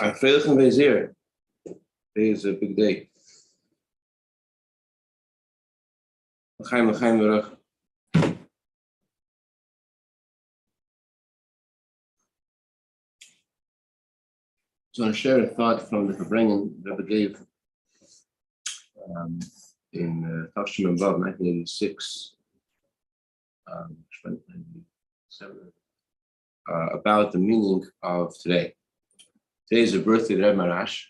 Farbrengen bij zeer. Today is a big day. We gaan terug. So I share a thought from the Farbrengen Rebbe gave in Tafshim and Vav, 1986, about the meaning of today. Today is the birthday of Rebbe Marash,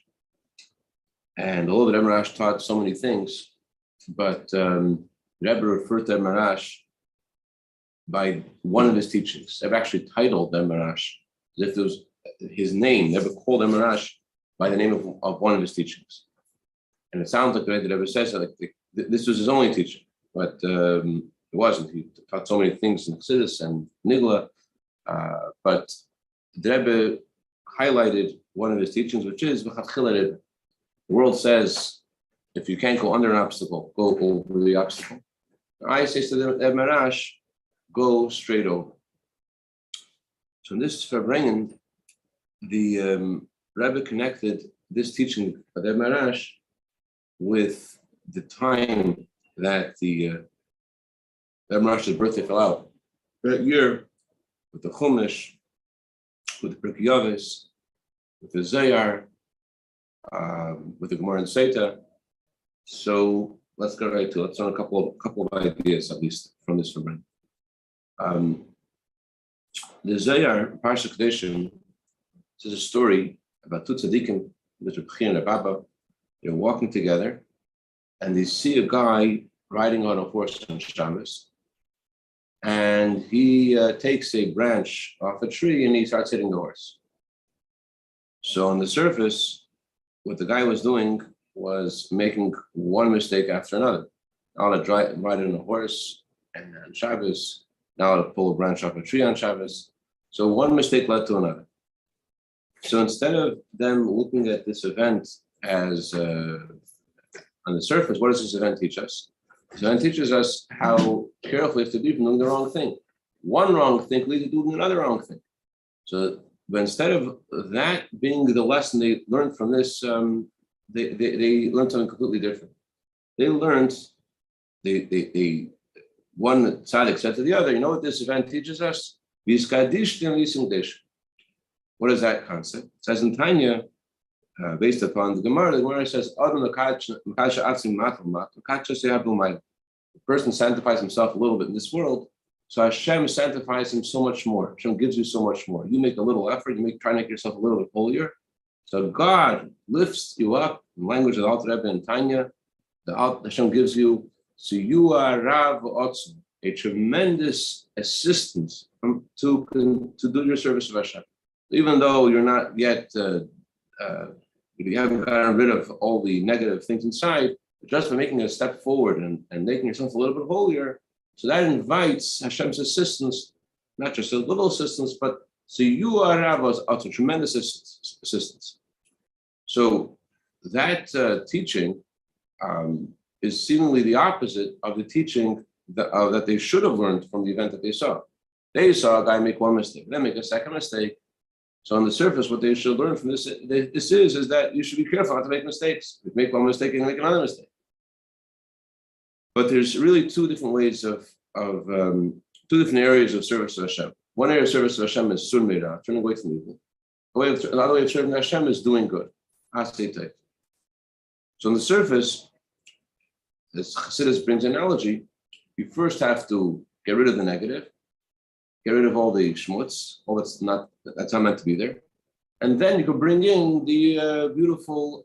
and all the Rebbe Marash taught so many things, but Rebbe referred to Rebbe Marash by one of his teachings. Rebbe actually titled Rebbe Marash as if it was his name. Rebbe called Rebbe Marash by the name of one of his teachings. And it sounds like the way that Rebbe says that this was his only teaching, but it wasn't. He taught so many things in Chodesh and Nekuda, but the Rebbe highlighted one of his teachings, which is the world says, if you can't go under an obstacle, go over the obstacle. I say to the Rebbe Marash, go straight over. So in this Farbrengen, the Rebbe connected this teaching of Rebbe Marash with the time that the Rebbe Marash's birthday fell out. That year, with the Chodesh, with the Pirkei Avos, with the Iyar, with the Gemara and Seta. So let's get right to it. Let's learn a couple of ideas at least from this Farbrengen. The Iyar, Parsha Chodesh, is a story about two tzaddikim, Mr. Pchi and Abba. They're walking together, and they see a guy riding on a horse on Shabbos, and he takes a branch off a tree and he starts hitting the horse. So on the surface, what the guy was doing was making one mistake after another. Now to ride on a horse and on Shabbos, now to pull a branch off a tree on Shabbos. So one mistake led to another. So instead of them looking at this event as on the surface, what does this event teach us? This event teaches us how careful we have to be from doing the wrong thing. One wrong thing leads to doing another wrong thing. So, but instead of that being the lesson they learned from this, they learned something completely different. They learned, one tzaddik said to the other, you know what this event teaches us? What is that concept? It says in Tanya, based upon the Gemara says, the person sanctifies himself a little bit in this world, so Hashem sanctifies him so much more. Hashem gives you so much more. You make a little effort, try to make yourself a little bit holier. So God lifts you up, in language of the Alter Rebbe and Tanya, Hashem gives you, so you are Rav Otzim, a tremendous assistance to do your service of Hashem. Even though you're not yet, you haven't gotten rid of all the negative things inside, just by making a step forward and making yourself a little bit holier, so that invites Hashem's assistance, not just a little assistance, but so you are also tremendous assistance. So that teaching is seemingly the opposite of the teaching that they should have learned from the event that they saw. They saw a guy make one mistake, then make a second mistake. So on the surface, what they should learn from this is that you should be careful not to make mistakes. If you make one mistake, you make another mistake. But there's really two different ways two different areas of service to Hashem. One area of service to Hashem is sun meira, turning away from evil. Another way of serving Hashem is doing good. So on the surface, as Chassidus brings an analogy, you first have to get rid of the negative, get rid of all the schmutz, all that's not meant to be there, and then you can bring in the beautiful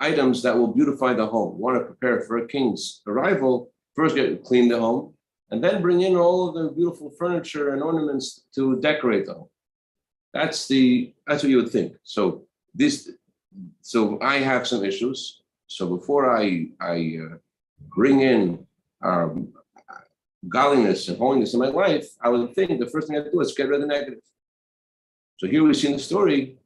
items that will beautify the home. You want to prepare for a king's arrival, first clean the home, and then bring in all of the beautiful furniture and ornaments to decorate the home. That's what you would think. So I have some issues. So before I bring in godliness and holiness in my life, I would think the first thing I do is get rid of the negative. So here we see in the story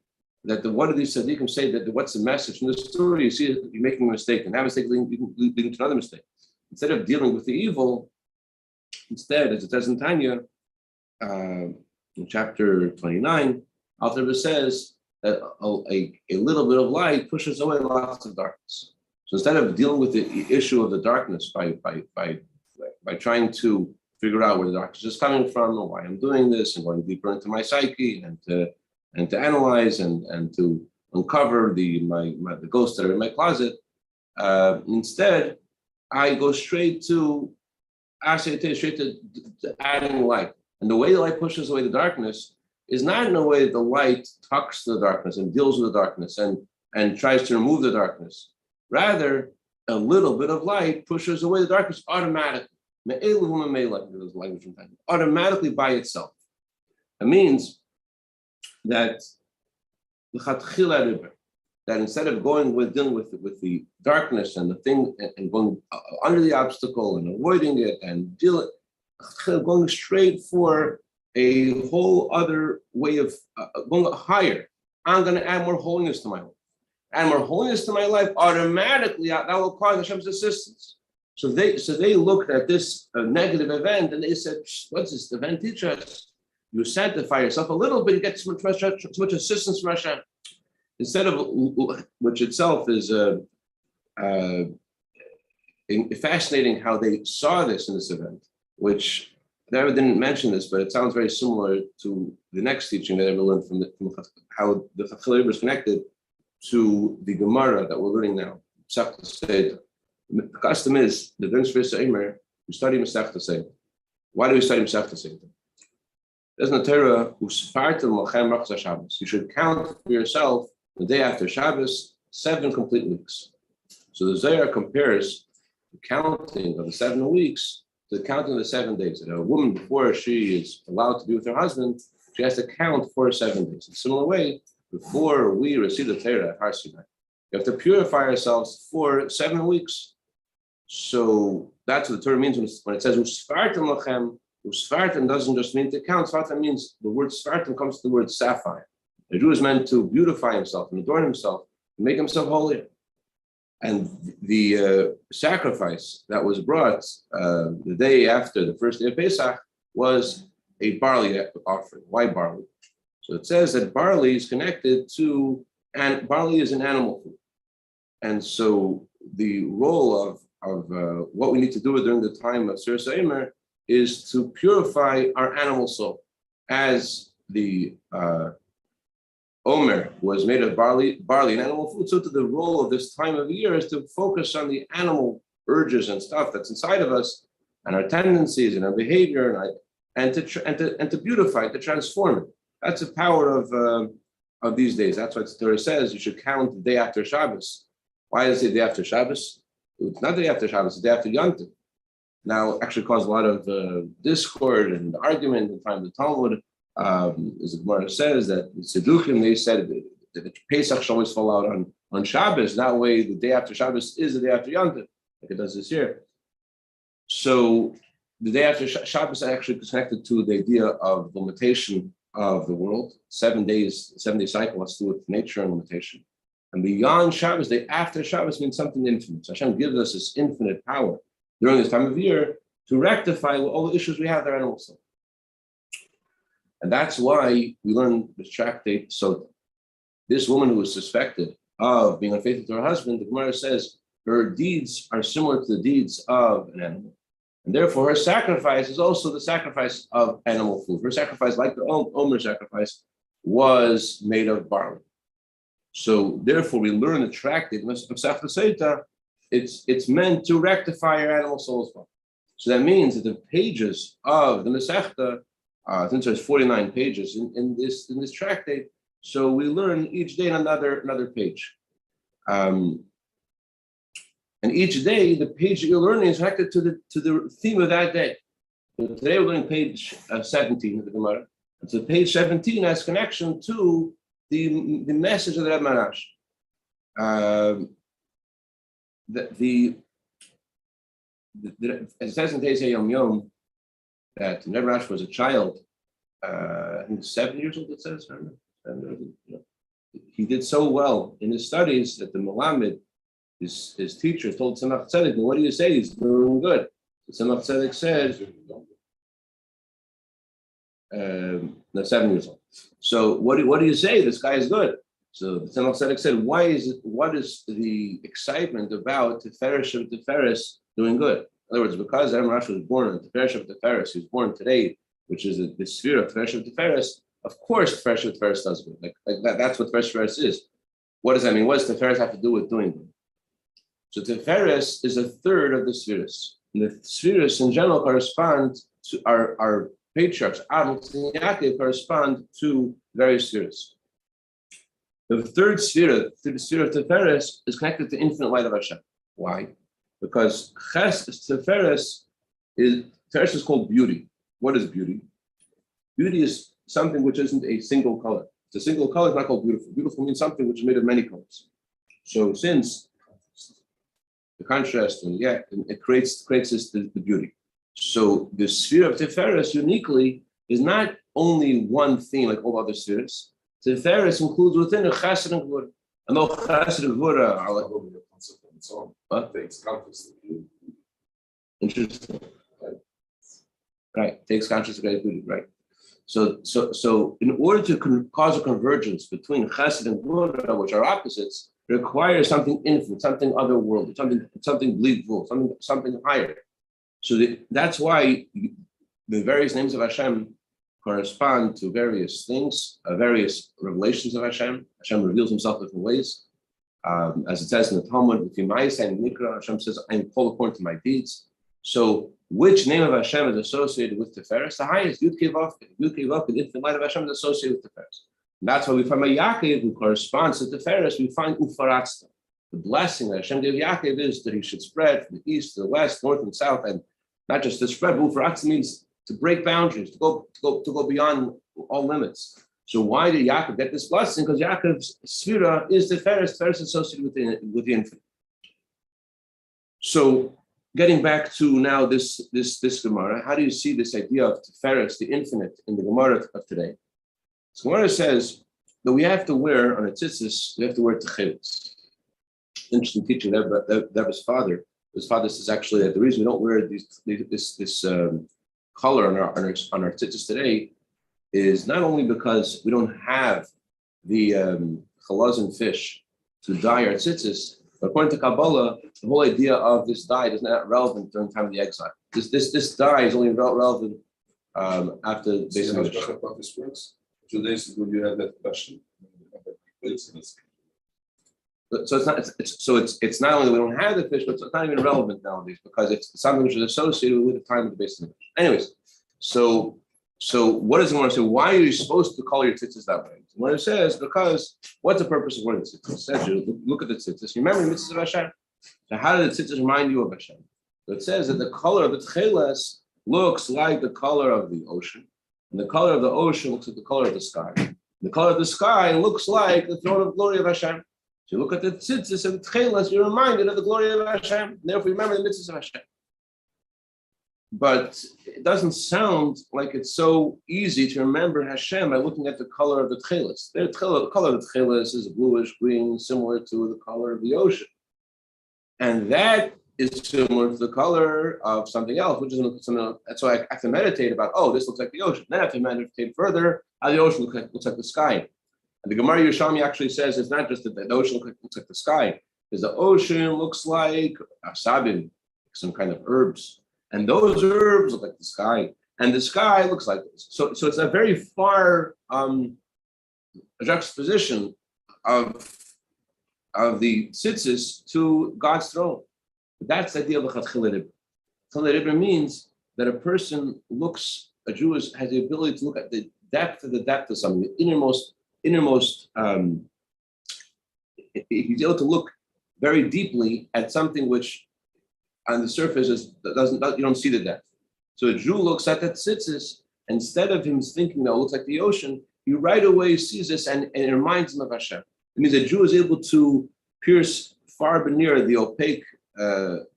that what do these tzaddikim say, that what's the message in the story? You see you're making a mistake, and that mistake leading to another mistake. Instead of dealing with the evil, instead, as it says in Tanya, in chapter 29, Alter Rebbe says that a little bit of light pushes away lots of darkness. So instead of dealing with the issue of the darkness by trying to figure out where the darkness is coming from and why I'm doing this and going deeper into my psyche and to analyze and to uncover the ghosts that are in my closet, instead I go straight to adding light. And the way the light pushes away the darkness is not in a way that the light tucks the darkness and deals with the darkness and tries to remove the darkness. Rather, a little bit of light pushes away the darkness automatically. Automatically by itself. It means that instead of dealing with the darkness and the thing and going under the obstacle and avoiding it and going straight for a whole other way of going higher. I'm going to add more holiness to my life. Add more holiness to my life, automatically that will cause Hashem's assistance. So they looked at this negative event and they said, what's this event teach us? You sanctify yourself a little bit, you get too much assistance from Hashem. Instead of, which itself is fascinating how they saw this in this event, which I didn't mention this, but it sounds very similar to the next teaching that I learned from how the Chachil is connected to the Gemara that we're learning now. The custom is that during Shvisa Eimer, we study Masechta Seder. Why do we study Masechta Seder? There's in the Torah, you should count for yourself the day after Shabbos, 7 complete weeks. So the Zohar compares the counting of the 7 weeks to the counting of the 7 days. And a woman, before she is allowed to be with her husband, she has to count for 7 days. In a similar way, before we receive the Torah at Har Sinai, we have to purify ourselves for 7 weeks. So that's what the Torah means when it says Usfartim lachem. Usfartim doesn't just mean to count. Usfartim means the word Usfartim comes from the word sapphire. The Jew is meant to beautify himself and adorn himself and make himself holy. And the sacrifice that was brought the day after the first day of Pesach was a barley offering. Why barley? So it says that barley is connected to, and barley is an animal food. And so the role of what we need to do during the time of Sir Eimer is to purify our animal soul. As the Omer was made of barley and animal food, so to the role of this time of year is to focus on the animal urges and stuff that's inside of us and our tendencies and our behavior and to beautify it, to transform it. That's the power of these days. That's what the Torah says. You should count the day after Shabbos. Why does it say day after Shabbos? It's not the day after Shabbos, it's the day after Yom Tov. Now, actually caused a lot of discord and argument in the time of the Talmud. As the Gemara says, that the Tzedukим, they said that Pesach should always fall out on Shabbos. That way, the day after Shabbos is the day after Yom Tov, like it does this year. So the day after Shabbos actually is connected to the idea of limitation of the world. 7 days, 7-day cycle has to do with nature and limitation. And beyond Shabbos, the after Shabbos means something infinite. So Hashem gives us this infinite power during this time of year to rectify all the issues we have in our animal soul. And that's why we learn this tractate. So this woman who was suspected of being unfaithful to her husband, the Gemara says her deeds are similar to the deeds of an animal. And therefore her sacrifice is also the sacrifice of animal food. Her sacrifice, like the Omer sacrifice, was made of barley. So therefore we learn the tractate of Masechta Seder. It's meant to rectify your animal soul as well. So that means that the pages of the Masechta, since there's 49 pages in this tractate, so we learn each day another page. And each day, the page that you're learning is connected to the theme of that day. So today we're learning page 17 of the Gemara. And so page 17 has connection to the message of the Rebbe Marash. It says in Teisei Yom Yom that Rebbe Marash was a child, I think 7 years old, it says. I don't know. He did so well in his studies that the Melamed, his teachers, told Tzemach Tzedek, "What do you say? He's doing good." So Tzemach Tzedek said, No, 7 years old. So what do you say? This guy is good. So the Tanakh Tzedek said, what is the excitement about Tiferes of Tiferes doing good? In other words, because Adam Rosh was born in Tiferes of Tiferes, he was born today, which is the sphere of Tiferes of Tiferes, of course Tiferes of Tiferes does good. Like that's what Tiferes of Tiferes is. What does that mean? What does Tiferes have to do with doing good? So Tiferes is a third of the spheres. And the spheres in general correspond to our patriarchs, Adam and Yaakov, correspond to various spheres. The third sphere, the sphere of Tiferes, is connected to infinite light of Hashem. Why? Because Tiferes is called beauty. What is beauty? Beauty is something which isn't a single color. It's a single color, it's not called beautiful. Beautiful means something which is made of many colors. So since the contrast, and it creates this the beauty. So the sphere of Tiferes uniquely is not only one theme like all other spheres. Tiferes includes within a Chesed and Gvura. And though Chesed and Gvura are like interesting, right? Takes conscious of beauty, right? So in order to cause a convergence between Chesed and Gvura, which are opposites, requires something infinite, something otherworldly, something bleedful, something higher. So that's why the various names of Hashem correspond to various things, various revelations of Hashem. Hashem reveals himself in different ways. As it says in the Talmud, Hashem says, I am called according to my deeds. So which name of Hashem is associated with Tiferes? The highest, Yud Kei Vav, the infinite light of Hashem is associated with Tiferes. And that's why we find Yaakov, who corresponds to Tiferes, we find Ufaratzta. The blessing that Hashem gave Yaakov is that he should spread from the east to the west, north and south, and not just to spread, but Ufaratzta means to break boundaries, to go beyond all limits. So why did Yaakov get this blessing? Because Yaakov's Sphira is Tiferes. Tiferes is associated with the infinite. So getting back to now this Gemara, how do you see this idea of Tiferes, the infinite, in the Gemara of today? So Gemara says that we have to wear on a tzitzis, we have to wear techeles. Interesting teaching that his father. His father says actually that the reason we don't wear this color on our tzitzis today is not only because we don't have the chalazon fish to dye our tzitzis, but according to Kabbalah, the whole idea of this dye is not relevant during the time of the exile. This dye is only relevant after the Beis Hamikdash. 2 days ago, you had that question. So it's not only that we don't have the fish, but it's not even relevant nowadays because it's something which is associated with the time of the Beis Hamikdash. Anyways, so what does it want to say? Why are you supposed to color your tzitzis that way? What it says, because what's the purpose of wearing the tzitzis? It says you look at the tzitzis. You remember the mitzvahs of Hashem. So how do the tzitzis remind you of Hashem? So it says that the color of the tcheles looks like the color of the ocean. And the color of the ocean looks like the color of the sky. The color of the sky looks like the throne of glory of Hashem. So you look at the tzitzis and the tcheles, you're reminded of the glory of Hashem. And therefore, remember the mitzvahs of Hashem. But it doesn't sound like it's so easy to remember Hashem by looking at the color of the tcheles. The color of the tcheles is bluish green, similar to the color of the ocean. And that is similar to the color of something else, which is something else. That's why I have to meditate about, this looks like the ocean. Then I have to meditate further how the ocean looks like the sky. And the Gemara Yerushalmi actually says it's not just that the ocean looks like the sky, because the ocean looks like asabim, some kind of herbs. And those herbs look like the sky. And the sky looks like this. So it's a very far juxtaposition of the tzitzis to God's throne. That's the idea of a Chatchila Ribra. Chatchila Ribra means that a person a Jew has the ability to look at the depth of something, the innermost. He's able to look very deeply at something which, on the surface, you don't see the depth. So a Jew looks at that tzitzis, instead of him thinking that it looks like the ocean, he right away sees this and it reminds him of Hashem. It means a Jew is able to pierce far beneath the opaque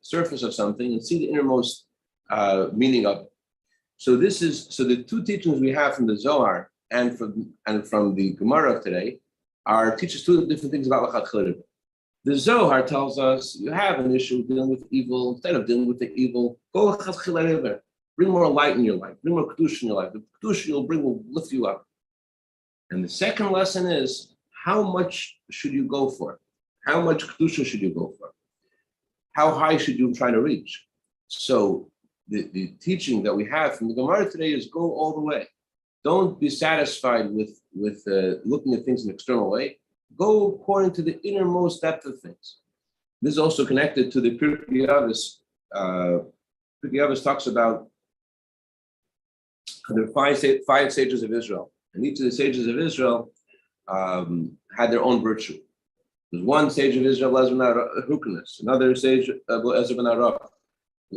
surface of something and see the innermost meaning of it. So the two teachings we have from the Zohar and from the Gemara of today teach us two different things about Chatchila Ribra. The Zohar tells us you have an issue dealing with evil. Instead of dealing with the evil, go Chatchila Ribra. bring more light in your life, bring more kedusha in your life. The kedusha you'll bring will lift you up. And the second lesson is, how much should you go for? How much kedusha should you go for? How high should you try to reach? So the teaching that we have from the Gemara today is go all the way. Don't be satisfied with looking at things in an external way. Go according to the innermost depth of things. This is also connected to the Pirkei Avos. Pirkei Avos talks about the five sages of Israel. And each of the sages of Israel had their own virtue. There's one sage of Israel, Elazar ben Hukanas, another sage, Elazar ben Arach.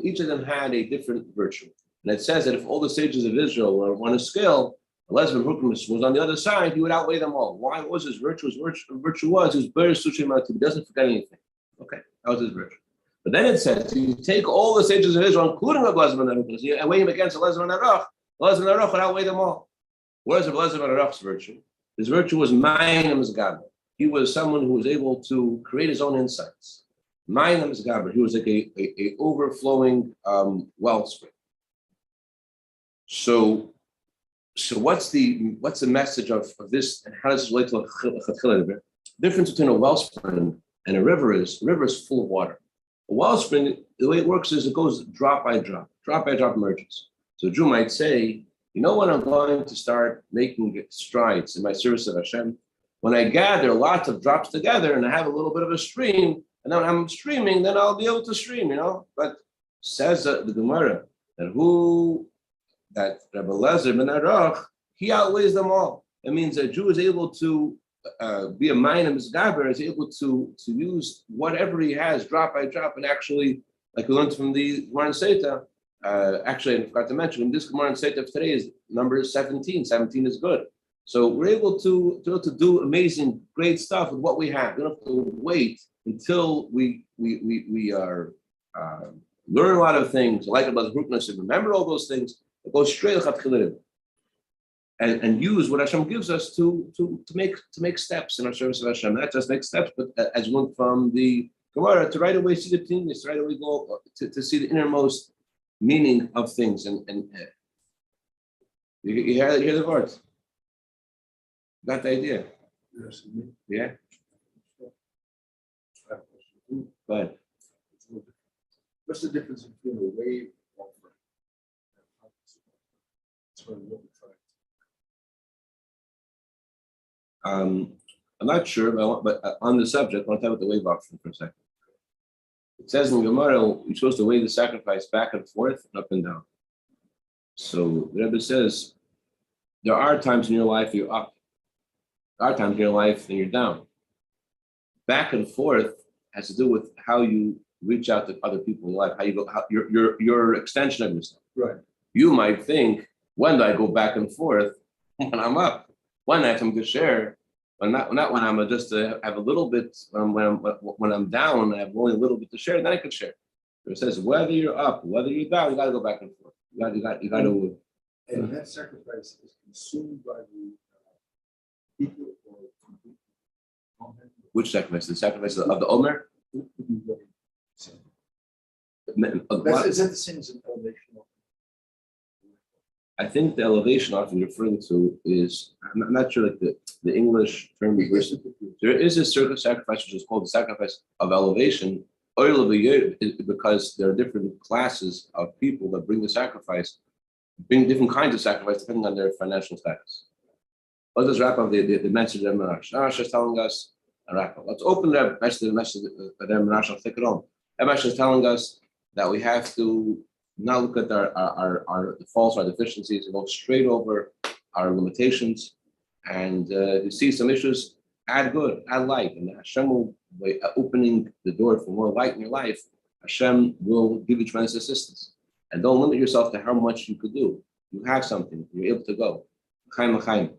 Each of them had a different virtue. And it says that if all the sages of Israel were on a scale, Elazar ben Hukanas was on the other side, he would outweigh them all. Why was his virtue? His virtue was he doesn't forget anything. Okay, that was his virtue. But then it says, you take all the sages of Israel, including Elazar ben Hukanas, and weigh him against Elazar ben Arach, Elazar ben Arach would outweigh them all. Whereas Elazar ben Arach's virtue? His virtue was Mayim Gaber. He was someone who was able to create his own insights. Mayim Gaber. He was like a overflowing wellspring. So what's the message of this, and how does this relate to a chatchila? The difference between a wellspring and a river is full of water. A wellspring, the way it works is it goes drop by drop emerges. So a Jew might say, you know when I'm going to start making strides in my service of Hashem? When I gather lots of drops together and I have a little bit of a stream, and then I'm streaming, then I'll be able to stream, But says the Gemara that Rabbi Elazar ben Arach, he outweighs them all. It means a Jew is able to be a Mayim Gaber, is able to use whatever he has drop by drop, and actually, like we learned from the Gemara in Seita. Actually, I forgot to mention, when this Gemara in Seita of today is number 17. 17 is good. So we're able to do amazing, great stuff with what we have. We don't have to wait until we are learn a lot of things, like about the Huknas, and remember all those things. Go straight to Chatchilim and use what Hashem gives us to make steps in our service of Hashem. Not just make steps, but as one from the Gemara, to right away see the things, to right away go to see the innermost meaning of things. And you hear the words. Got the idea? Yes. Yeah? Go ahead. What's the difference between a wave offering and a That's what we're trying. I'm not sure, but on the subject, I want to talk about the wave offering for a second. It says in Gemara, you're supposed to weigh the sacrifice back and forth and up and down. So the Rebbe says, there are times in your life you're up. There are times in your life and you're down. Back and forth has to do with how you reach out to other people in your life, how you go, your extension of yourself. Right. You might think, when do I go back and forth? When I'm up. When I have something to share, but not when I'm just have a little bit. When I'm down, I have only a little bit to share. Then I can share. It says whether you're up, whether you're down, you got to go back and forth. You got to. And that sacrifice is consumed by the people or Which sacrifice? The sacrifice of the Omer? is that the same as an elevation? I think the elevation often you're referring to is, I'm not sure like the English term. There is a certain sacrifice which is called the sacrifice of elevation. Oil of the year, because there are different classes of people that bring the sacrifice, bring different kinds of sacrifice depending on their financial status. Let's just wrap up the message of Rosh. Rosh is telling us a wrap up. Let's open the message of Rosh and take it on. Rosh is telling us that we have to not look at our faults, our deficiencies, and go straight over our limitations. And if you see some issues, add good, add light. And Hashem will, by opening the door for more light in your life, Hashem will give you tremendous assistance. And don't limit yourself to how much you could do. You have something, you're able to go. Chaim l'chaim.